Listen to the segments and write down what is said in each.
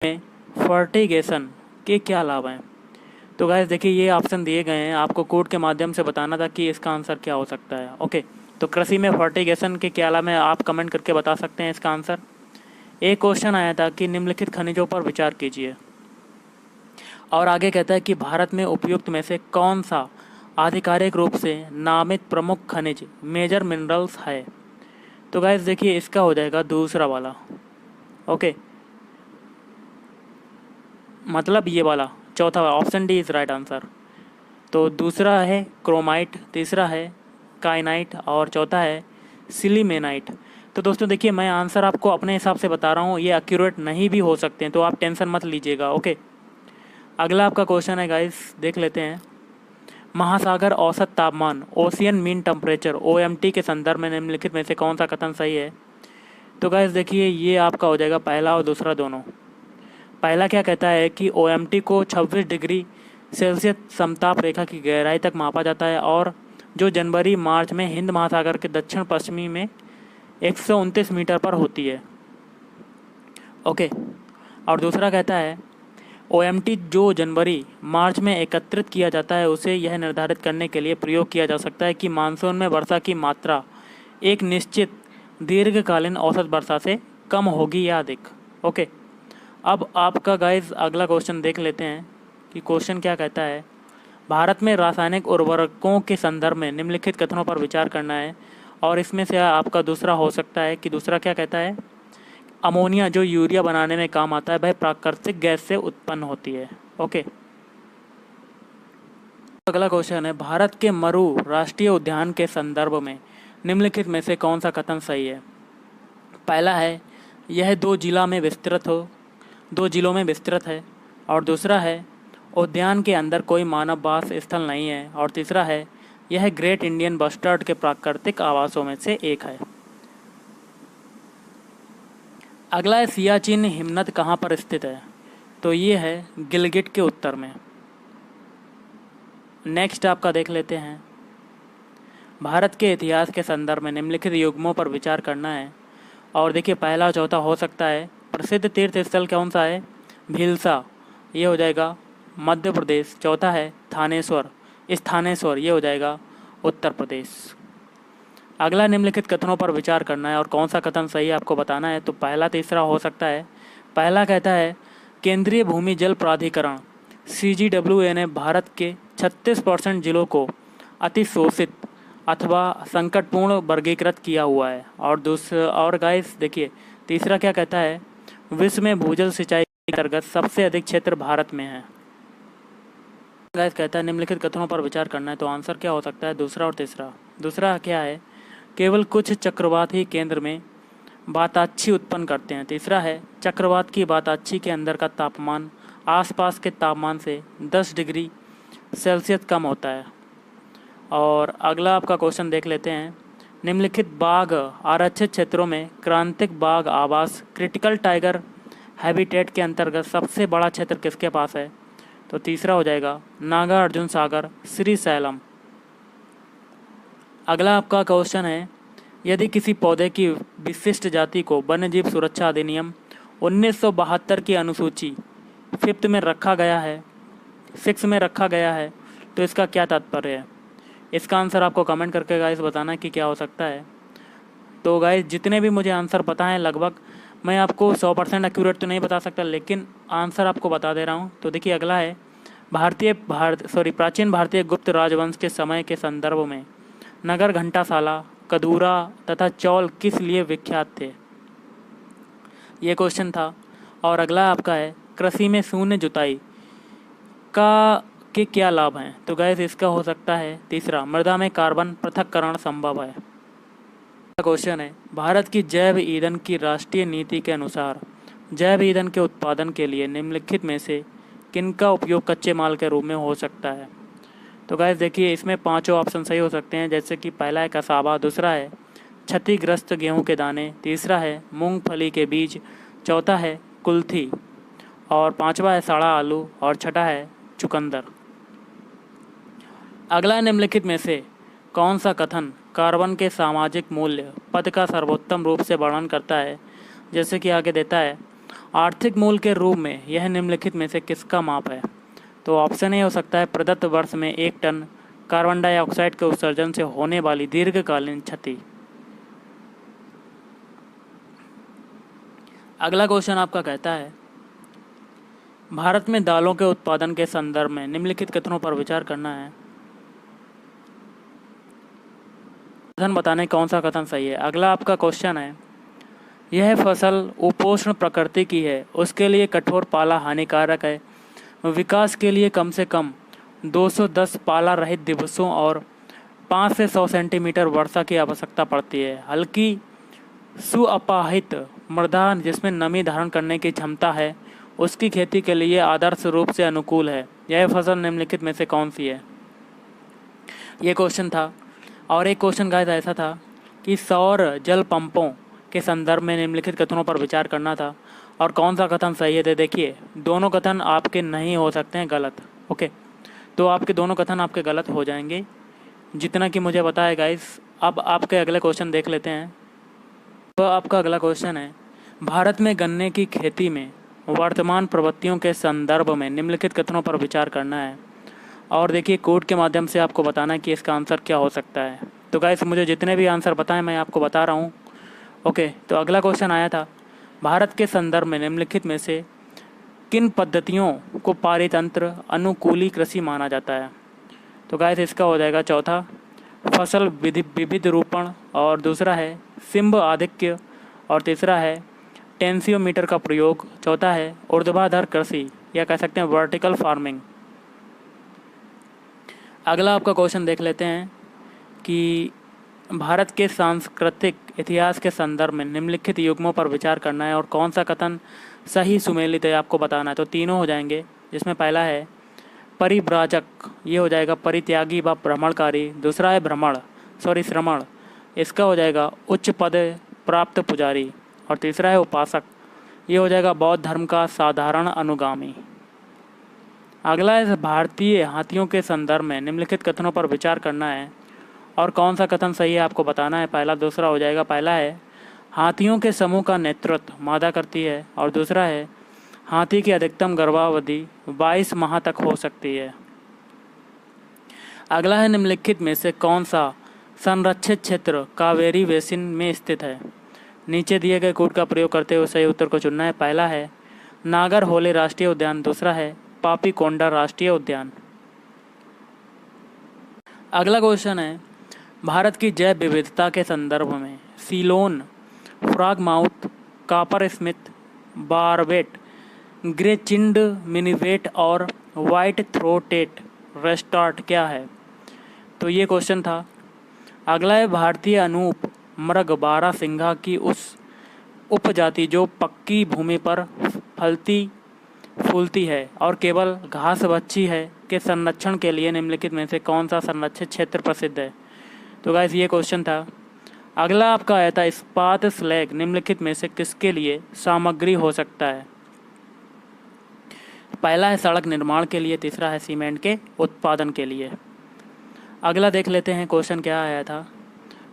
में फर्टिगेशन के क्या लाभ हैं। तो गाइस देखिए, ये ऑप्शन दिए गए हैं, आपको कोड के माध्यम से बताना था कि इसका आंसर क्या हो सकता है। ओके, तो कृषि में फर्टिगेशन के क्या लाभ हैं, आप कमेंट करके बता सकते हैं इसका आंसर। एक क्वेश्चन आया था कि निम्नलिखित खनिजों पर विचार कीजिए, और आगे कहता है कि भारत में उपयुक्त में से कौन सा आधिकारिक रूप से नामित प्रमुख खनिज मेजर मिनरल्स है। तो गाइस देखिए, इसका हो जाएगा दूसरा वाला। ओके, मतलब ये वाला चौथा, option D is right answer. तो दूसरा है क्रोमाइट, तीसरा है काइनाइट और चौथा है सिलीमेनाइट। तो दोस्तों देखिए, मैं आंसर आपको अपने हिसाब से बता रहा हूँ, ये एक्यूरेट नहीं भी हो सकते हैं, तो आप टेंशन मत लीजिएगा। ओके, अगला आपका क्वेश्चन है गाइस, देख लेते हैं। महासागर औसत तापमान ओशियन मीन टेम्परेचर OMT के संदर्भ में निम्नलिखित में से कौन सा कथन सही है। तो गाइस देखिए, ये आपका हो जाएगा पहला और दूसरा दोनों। पहला क्या कहता है कि OMT को 26 डिग्री सेल्सियस समताप रेखा की गहराई तक मापा जाता है, और जो जनवरी मार्च में हिंद महासागर के दक्षिण पश्चिमी में 129 मीटर पर होती है। ओके, और दूसरा कहता है OMT जो जनवरी मार्च में एकत्रित किया जाता है, उसे यह निर्धारित करने के लिए प्रयोग किया जा सकता है कि मानसून में वर्षा की मात्रा एक निश्चित दीर्घकालीन औसत वर्षा से कम होगी या अधिक। ओके, अब आपका गाइस अगला क्वेश्चन देख लेते हैं कि क्वेश्चन क्या कहता है। भारत में रासायनिक उर्वरकों के संदर्भ में निम्नलिखित कथनों पर विचार करना है, और इसमें से आपका दूसरा हो सकता है कि दूसरा क्या कहता है, अमोनिया जो यूरिया बनाने में काम आता है, वह प्राकृतिक गैस से उत्पन्न होती है। ओके, अगला क्वेश्चन है, भारत के मरु राष्ट्रीय उद्यान के संदर्भ में निम्नलिखित में से कौन सा कथन सही है। पहला है, यह दो जिलों में विस्तृत है, और दूसरा है उद्यान के अंदर कोई मानव वास स्थल नहीं है, और तीसरा है यह ग्रेट इंडियन बस्टर्ड के प्राकृतिक आवासों में से एक है। अगला है, सियाचिन हिमनद कहाँ पर स्थित है। तो ये है गिलगिट के उत्तर में। नेक्स्ट आपका देख लेते हैं, भारत के इतिहास के संदर्भ में निम्नलिखित युग्मों पर विचार करना है, और देखिए पहला चौथा हो सकता है। प्रसिद्ध तीर्थ स्थल कौन सा है, भीलसा, ये हो जाएगा मध्य प्रदेश। चौथा है स्थानेश्वर, ये हो जाएगा उत्तर प्रदेश। अगला, निम्नलिखित कथनों पर विचार करना है, और कौन सा कथन सही आपको बताना है। तो पहला तीसरा हो सकता है। पहला कहता है, केंद्रीय भूमि जल प्राधिकरण CGWA ने भारत के 36% जिलों को अतिशोषित अथवा संकटपूर्ण वर्गीकृत किया हुआ है, और गाइस देखिए तीसरा क्या कहता है, विश्व में भूजल सिंचाई के अंतर्गत सबसे अधिक क्षेत्र भारत में है। गाइस कहता है निम्नलिखित कथनों पर विचार करना है, तो आंसर क्या हो सकता है, दूसरा और तीसरा। दूसरा क्या है, केवल कुछ चक्रवात ही केंद्र में वाताक्षी उत्पन्न करते हैं। तीसरा है, चक्रवात की वाताक्षी के अंदर का तापमान आसपास के तापमान से 10 डिग्री सेल्सियस कम होता है। और अगला आपका क्वेश्चन देख लेते हैं, निम्नलिखित बाघ आरक्षित क्षेत्रों में क्रांतिक बाघ आवास क्रिटिकल टाइगर हैबिटेट के अंतर्गत सबसे बड़ा क्षेत्र किसके पास है। तो तीसरा हो जाएगा नागार्जुन सागर श्रीशैलम। अगला आपका क्वेश्चन है, यदि किसी पौधे की विशिष्ट जाति को वन्यजीव सुरक्षा अधिनियम 1972 की अनुसूची 5 में रखा गया है, तो इसका क्या तात्पर्य है। इसका आंसर आपको कमेंट करके गाइस बताना है कि क्या हो सकता है। तो गाइस जितने भी मुझे आंसर पता है, लगभग मैं आपको 100% एक्यूरेट तो नहीं बता सकता, लेकिन आंसर आपको बता दे रहा हूँ। तो देखिए अगला है, प्राचीन भारतीय गुप्त राजवंश के समय के संदर्भ में नगर घंटाशाला, कदूरा तथा चौल किस लिए विख्यात थे। ये क्वेश्चन था। और अगला आपका है, कृषि में शून्य जुताई के क्या लाभ हैं। तो गैस इसका हो सकता है तीसरा, मृदा में कार्बन पृथक्करण संभव है। क्वेश्चन है, भारत की जैव ईंधन की राष्ट्रीय नीति के अनुसार जैव ईंधन के उत्पादन के लिए निम्नलिखित में से किनका उपयोग कच्चे माल के रूप में हो सकता है। तो गाइस देखिए, इसमें पांचों ऑप्शन सही हो सकते हैं, जैसे कि पहला है कसावा, दूसरा है क्षतिग्रस्त गेहूं के दाने, तीसरा है मूंगफली के बीज, चौथा है कुल्थी, और पांचवा है सड़ा आलू, और छठा है चुकंदर। अगला, निम्नलिखित में से कौन सा कथन कार्बन के सामाजिक मूल्य पद का सर्वोत्तम रूप से वर्णन करता है। जैसे कि आगे देता है, आर्थिक मूल्य के रूप में यह निम्नलिखित में से किसका माप है? तो ऑप्शन ए हो सकता है प्रदत्त वर्ष में 1 टन कार्बन डाइऑक्साइड के उत्सर्जन से होने वाली दीर्घकालीन क्षति। अगला क्वेश्चन आपका कहता है भारत में दालों के उत्पादन के संदर्भ में निम्नलिखित कथनों पर विचार करना है। कथन बताने कौन सा कथन सही है। अगला आपका क्वेश्चन है यह फसल उपोष्ण प्रकृति की है, उसके लिए कठोर पाला हानिकारक है। विकास के लिए कम से कम 210 पाला रहित दिवसों और 5 से 100 सेंटीमीटर वर्षा की आवश्यकता पड़ती है। हल्की सुअपाहित मृदा जिसमें नमी धारण करने की क्षमता है उसकी खेती के लिए आदर्श रूप से अनुकूल है। यह फसल निम्नलिखित में से कौन सी है? ये क्वेश्चन था। और एक क्वेश्चन गाइस ऐसा था कि सौर जल पंपों के संदर्भ में निम्नलिखित कथनों पर विचार करना था और कौन सा कथन सही है। तो देखिए दोनों कथन आपके नहीं हो सकते हैं गलत। ओके, तो आपके दोनों कथन आपके गलत हो जाएंगे जितना कि मुझे पता है गाइस। अब आपके अगले क्वेश्चन देख लेते हैं। तो आपका अगला क्वेश्चन है भारत में गन्ने की खेती में वर्तमान प्रवृत्तियों के संदर्भ में निम्नलिखित कथनों पर विचार करना है। और देखिए कोड के माध्यम से आपको बताना है कि इसका आंसर क्या हो सकता है। तो गाइस मुझे जितने भी आंसर बताएं मैं आपको बता रहा हूँ। ओके, तो अगला क्वेश्चन आया था भारत के संदर्भ में निम्नलिखित में से किन पद्धतियों को पारितंत्र अनुकूली कृषि माना जाता है? तो गाइस इसका हो जाएगा चौथा फसल विविध रूपण, और दूसरा है सिंब आधिक्य, और तीसरा है टेंसियोमीटर का प्रयोग, चौथा है ऊर्ध्वाधर कृषि या कह सकते हैं वर्टिकल फार्मिंग। अगला आपका क्वेश्चन देख लेते हैं कि भारत के सांस्कृतिक इतिहास के संदर्भ में निम्नलिखित युग्मों पर विचार करना है और कौन सा कथन सही सुमेलित है आपको बताना है। तो तीनों हो जाएंगे, जिसमें पहला है परिव्राजक, ये हो जाएगा परित्यागी व भ्रमणकारी। दूसरा है श्रमण, इसका हो जाएगा उच्च पद प्राप्त पुजारी। और तीसरा है उपासक, ये हो जाएगा बौद्ध धर्म का साधारण अनुगामी। अगला है भारतीय हाथियों के संदर्भ में निम्नलिखित कथनों पर विचार करना है और कौन सा कथन सही है आपको बताना है। पहला दूसरा हो जाएगा। पहला है हाथियों के समूह का नेतृत्व मादा करती है, और दूसरा है हाथी की अधिकतम गर्भावधि 22 माह तक हो सकती है। अगला है निम्नलिखित में से कौन सा संरक्षित क्षेत्र कावेरी बेसिन में स्थित है? नीचे दिए गए कोड का प्रयोग करते हुए सही उत्तर को चुनना है। पहला है नागरहोले राष्ट्रीय उद्यान, दूसरा है पापीकोंडा राष्ट्रीय उद्यान। अगला क्वेश्चन है भारत की जैव विविधता के संदर्भ में Ceylon, frogmouth, coppersmith, barbet, grey chinned minivet और वाइट थ्रोटेड रेस्टार्ट क्या है? तो ये क्वेश्चन था। अगला है भारतीय अनूप मृग बारहसिंघा की उस उपजाति जो पक्की भूमि पर फूलती है और केवल घास बच्ची है के संरक्षण के लिए निम्नलिखित में से कौन सा संरक्षित क्षेत्र प्रसिद्ध है? तो गाइस ये क्वेश्चन था। अगला आपका आया था इस्पात स्लैग निम्नलिखित में से किसके लिए सामग्री हो सकता है? पहला है सड़क निर्माण के लिए, तीसरा है सीमेंट के उत्पादन के लिए। अगला देख लेते हैं क्वेश्चन क्या आया था।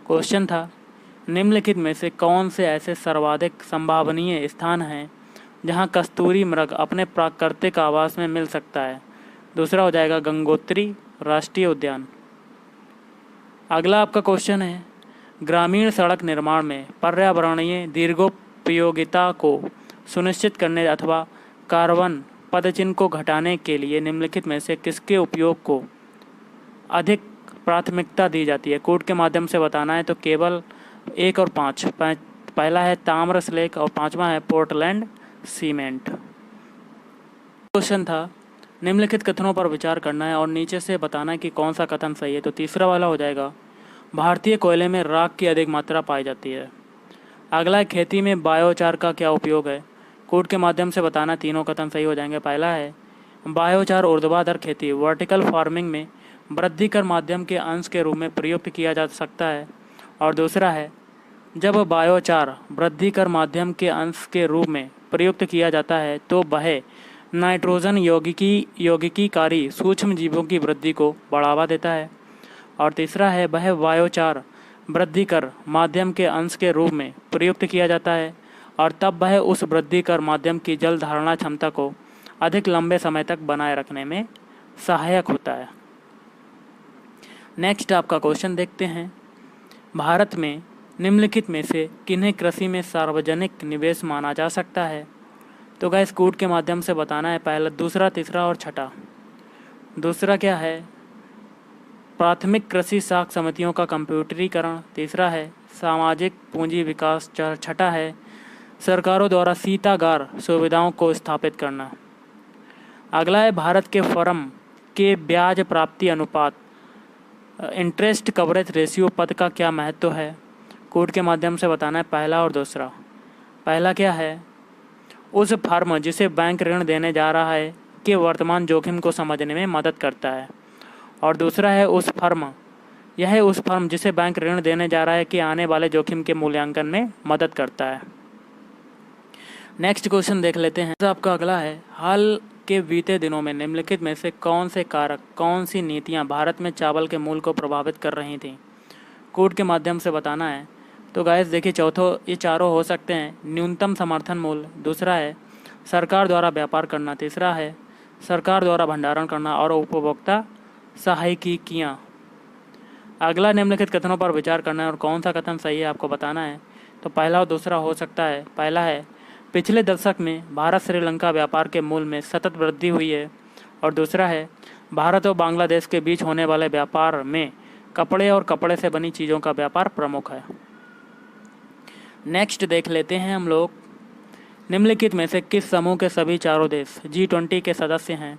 क्वेश्चन था निम्नलिखित में से कौन से ऐसे सर्वाधिक संभावनीय स्थान हैं जहां कस्तूरी मृग अपने प्राकृतिक आवास में मिल सकता है? दूसरा हो जाएगा गंगोत्री राष्ट्रीय उद्यान। अगला आपका क्वेश्चन है ग्रामीण सड़क निर्माण में पर्यावरणीय दीर्घोपयोगिता को सुनिश्चित करने अथवा कार्बन पदचिह्न को घटाने के लिए निम्नलिखित में से किसके उपयोग को अधिक प्राथमिकता दी जाती है? कोड के माध्यम से बताना है। तो केवल 1 और 5, पहला है ताम्र स्लेक और पांचवा है पोर्टलैंड सीमेंट। क्वेश्चन था निम्नलिखित कथनों पर विचार करना है और नीचे से बताना है कि कौन सा कथन सही है। तो तीसरा वाला हो जाएगा भारतीय कोयले में राख की अधिक मात्रा पाई जाती है। अगला है खेती में बायोचार का क्या उपयोग है? कोड के माध्यम से बताना, तीनों कथन सही हो जाएंगे। पहला है बायोचार ऊर्ध्वाधर खेती वर्टिकल फार्मिंग में वृद्धि कर माध्यम के अंश के रूप में प्रयुक्त किया जा सकता है, और दूसरा है जब बायोचार वृद्धि कर माध्यम के अंश के रूप में प्रयुक्त किया जाता है तो वह नाइट्रोजन यौगिकीकारी सूक्ष्म जीवों की वृद्धि को बढ़ावा देता है, और तीसरा है वह बायोचार वृद्धि कर माध्यम के अंश के रूप में प्रयुक्त किया जाता है और तब वह उस वृद्धि कर माध्यम की जल धारणा क्षमता को अधिक लंबे समय तक बनाए रखने में सहायक होता है। नेक्स्ट आपका क्वेश्चन देखते हैं, भारत में निम्नलिखित में से किन्हें कृषि में सार्वजनिक निवेश माना जा सकता है? तो गाइस कोड के माध्यम से बताना है, पहला, दूसरा, तीसरा और छठा। दूसरा क्या है? प्राथमिक कृषि साख समितियों का कंप्यूटरीकरण। तीसरा है सामाजिक पूंजी विकास। छठा है सरकारों द्वारा शीतागार सुविधाओं को स्थापित करना। अगला है भारत के फर्म के ब्याज प्राप्ति अनुपात इंटरेस्ट कवरेज रेशियो पद का क्या महत्व है? कोड के माध्यम से बताना है, पहला और दूसरा। पहला क्या है? उस फर्म जिसे बैंक ऋण देने जा रहा है के वर्तमान जोखिम को समझने में मदद करता है। और दूसरा है यह है उस फर्म जिसे बैंक ऋण देने जा रहा है कि आने वाले जोखिम के मूल्यांकन में मदद करता है। नेक्स्ट क्वेश्चन देख लेते हैं। आपका अगला है, हाल के बीते दिनों में निम्नलिखित में से कौन से कारक, कौन सी नीतियां भारत में चावल के मूल्य को प्रभावित कर रही थीं? कोड के माध्यम से बताना है। तो गाइस देखिए, ये चारों हो सकते हैं, न्यूनतम समर्थन मूल्य, दूसरा है सरकार द्वारा व्यापार करना, तीसरा है सरकार द्वारा भंडारण करना और उपभोक्ता सहायिकियाँ। अगला निम्नलिखित कथनों पर विचार करना है और कौन सा कथन सही है आपको बताना है। तो पहला और दूसरा हो सकता है। पहला है पिछले दशक में भारत श्रीलंका व्यापार के मूल्य में सतत वृद्धि हुई है। और दूसरा है भारत और बांग्लादेश के बीच होने वाले व्यापार में कपड़े और कपड़े से बनी चीज़ों का व्यापार प्रमुख है। नेक्स्ट देख लेते हैं हम लोग, निम्नलिखित में से किस समूह के सभी चारों देश G20 के सदस्य हैं?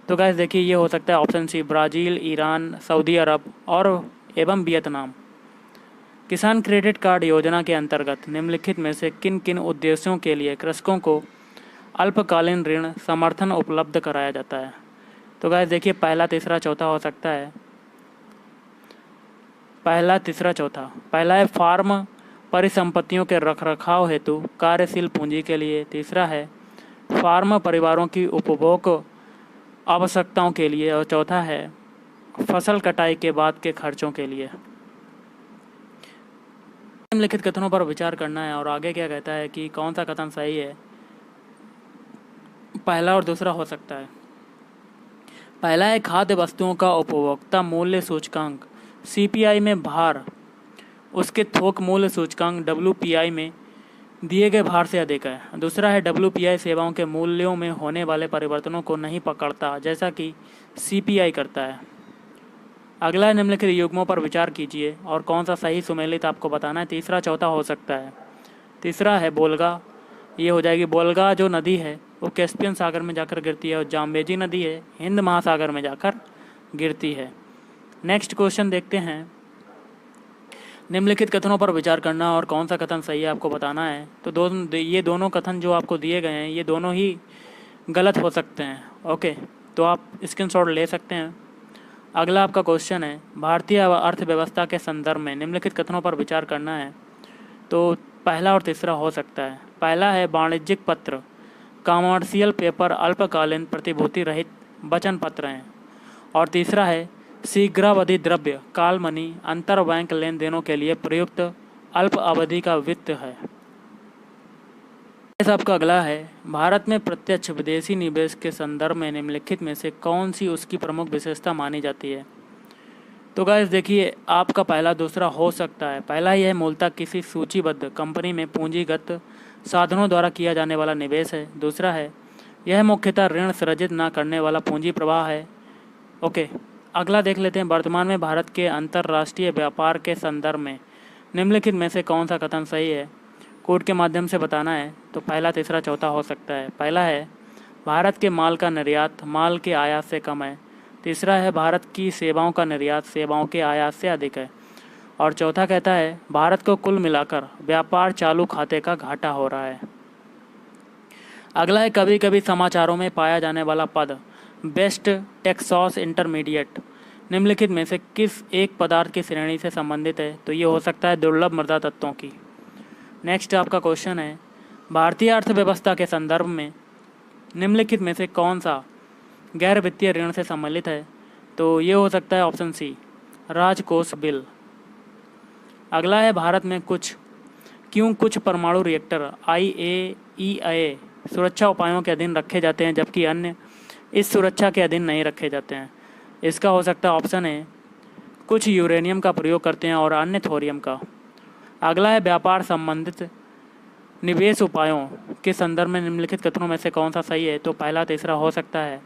तो गाइस देखिए, ये हो सकता है option C, Brazil, Iran, Saudi Arab और एवं वियतनाम। किसान क्रेडिट कार्ड योजना के अंतर्गत निम्नलिखित में से किन किन उद्देश्यों के लिए कृषकों को अल्पकालीन ऋण समर्थन उपलब्ध कराया जाता है? तो गाइस देखिए, पहला, तीसरा, चौथा हो सकता है। पहला, तीसरा, चौथा। पहला है फार्म परिसंपत्तियों के रखरखाव हेतु कार्यशील पूंजी के लिए। तीसरा है फार्म परिवारों की उपभोग आवश्यकताओं के लिए। और चौथा है फसल कटाई के बाद के खर्चों के लिए। निम्नलिखित कथनों पर विचार करना है और आगे क्या कहता है कि कौन सा कथन सही है। पहला और दूसरा हो सकता है। पहला है खाद्य वस्तुओं का उपभोक्ता मूल्य सूचकांक CPI में भार उसके थोक मूल्य सूचकांक WPI में दिए गए भार से अधिक है। दूसरा है WPI सेवाओं के मूल्यों में होने वाले परिवर्तनों को नहीं पकड़ता जैसा कि CPI करता है। अगला है निम्नलिखित युग्मों पर विचार कीजिए और कौन सा सही सुमेलित आपको बताना है। तीसरा, चौथा हो सकता है। तीसरा है बोलगा, ये हो जाएगी। बोलगा जो नदी है वो कैस्पियन सागर में जाकर गिरती है और जाम्बेजी नदी है हिंद महासागर में जाकर गिरती है। नेक्स्ट क्वेश्चन देखते हैं, निम्नलिखित कथनों पर विचार करना और कौन सा कथन सही है आपको बताना है। तो ये दोनों कथन जो आपको दिए गए हैं ये दोनों ही गलत हो सकते हैं। ओके, तो आप स्क्रीनशॉट ले सकते हैं। अगला आपका क्वेश्चन है, भारतीय अर्थव्यवस्था के संदर्भ में निम्नलिखित कथनों पर विचार करना है। तो पहला और तीसरा हो सकता है। पहला है वाणिज्यिक पत्र, कॉमर्शियल पेपर अल्पकालीन प्रतिभूति रहित वचन पत्र हैं। और तीसरा है शीघ्रावधि द्रव्य काल मनी अंतर बैंक लेन देनों के लिए प्रयुक्त अल्प अवधि का वित्त है। इस आपका अगला है, भारत में प्रत्यक्ष विदेशी निवेश के संदर्भ में निम्नलिखित में से कौन सी उसकी प्रमुख विशेषता मानी जाती है? तो गाइस देखिए, आपका पहला दूसरा हो सकता है। पहला यह मूलतः किसी सूचीबद्ध कंपनी में पूंजीगत साधनों द्वारा किया जाने वाला निवेश है। दूसरा है यह मुख्यतः ऋण सृजित न करने वाला पूंजी प्रवाह है। ओके, अगला देख लेते हैं, वर्तमान में भारत के अंतर्राष्ट्रीय व्यापार के संदर्भ में निम्नलिखित में से कौन सा कथन सही है? कोड के माध्यम से बताना है। तो पहला, तीसरा, चौथा हो सकता है। पहला है भारत के माल का निर्यात माल के आयात से कम है। तीसरा है भारत की सेवाओं का निर्यात सेवाओं के आयात से अधिक है। और चौथा कहता है भारत को कुल मिलाकर व्यापार चालू खाते का घाटा हो रहा है। अगला है कभी कभी समाचारों में पाया जाने वाला पद बेस्ट टेक्सास इंटरमीडिएट निम्नलिखित में से किस एक पदार्थ की श्रेणी से संबंधित है? तो ये हो सकता है दुर्लभ मृदा तत्वों की। नेक्स्ट आपका क्वेश्चन है, भारतीय अर्थव्यवस्था के संदर्भ में निम्नलिखित में से कौन सा गैर वित्तीय ऋण से सम्मिलित है? तो ये हो सकता है ऑप्शन सी, राजकोष बिल। अगला है भारत में कुछ क्यों कुछ परमाणु रिएक्टर IAEA सुरक्षा उपायों के अधीन रखे जाते हैं जबकि अन्य इस सुरक्षा के अधीन नहीं रखे जाते हैं? इसका हो सकता है ऑप्शन है कुछ यूरेनियम का प्रयोग करते हैं और अन्य थोरियम का। अगला है व्यापार संबंधित निवेश उपायों के संदर्भ में निम्नलिखित कथनों में से कौन सा सही है? तो पहला तीसरा हो सकता है।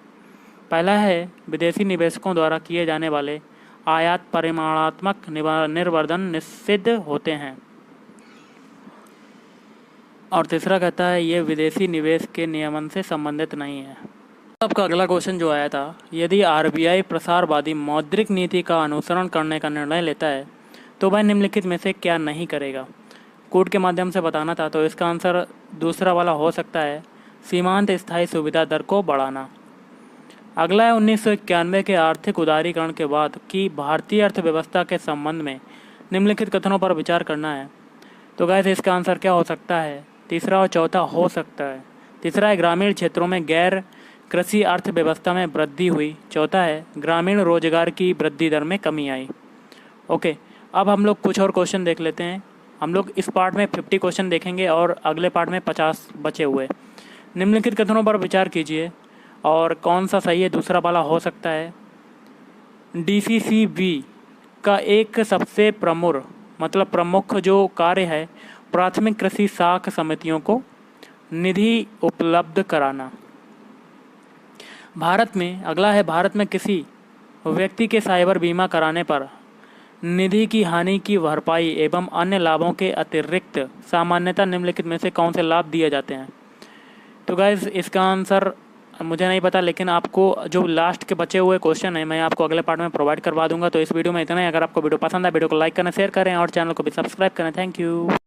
पहला है विदेशी निवेशकों द्वारा किए जाने वाले आयात परिमाणात्मक निर्वर्धन निषिद्ध होते हैं, और तीसरा कहता है ये विदेशी निवेश के नियमन से संबंधित नहीं है। आपका अगला क्वेश्चन जो आया था, यदि RBI प्रसारवादी मौद्रिक नीति का अनुसरण करने का निर्णय लेता है तो वह निम्नलिखित में से क्या नहीं करेगा? कोड के माध्यम से बताना था, तो इसका आंसर दूसरा वाला हो सकता है सीमांत स्थायी सुविधा दर को बढ़ाना। अगला है 1991 के आर्थिक उदारीकरण के बाद की भारतीय अर्थव्यवस्था के संबंध में निम्नलिखित कथनों पर विचार करना है। तो गाइस इसका आंसर क्या हो सकता है? तीसरा और चौथा हो सकता है। तीसरा है ग्रामीण क्षेत्रों में गैर कृषि अर्थव्यवस्था में वृद्धि हुई। चौथा है ग्रामीण रोजगार की वृद्धि दर में कमी आई। ओके, अब हम लोग कुछ और क्वेश्चन देख लेते हैं। हम लोग इस पार्ट में 50 क्वेश्चन देखेंगे और अगले पार्ट में 50 बचे हुए। निम्नलिखित कथनों पर विचार कीजिए और कौन सा सही है? दूसरा वाला हो सकता है DCCB का एक सबसे प्रमुख जो कार्य है प्राथमिक कृषि साख समितियों को निधि उपलब्ध कराना। भारत में किसी व्यक्ति के साइबर बीमा कराने पर निधि की हानि की भरपाई एवं अन्य लाभों के अतिरिक्त सामान्यतः निम्नलिखित में से कौन से लाभ दिए जाते हैं? तो गाइस इसका आंसर मुझे नहीं पता, लेकिन आपको जो लास्ट के बचे हुए क्वेश्चन है मैं आपको अगले पार्ट में प्रोवाइड करवा दूंगा। तो इस वीडियो में इतना ही। अगर आपको वीडियो पसंद है वीडियो को लाइक करें, शेयर करें और चैनल को भी सब्सक्राइब करें। Thank you.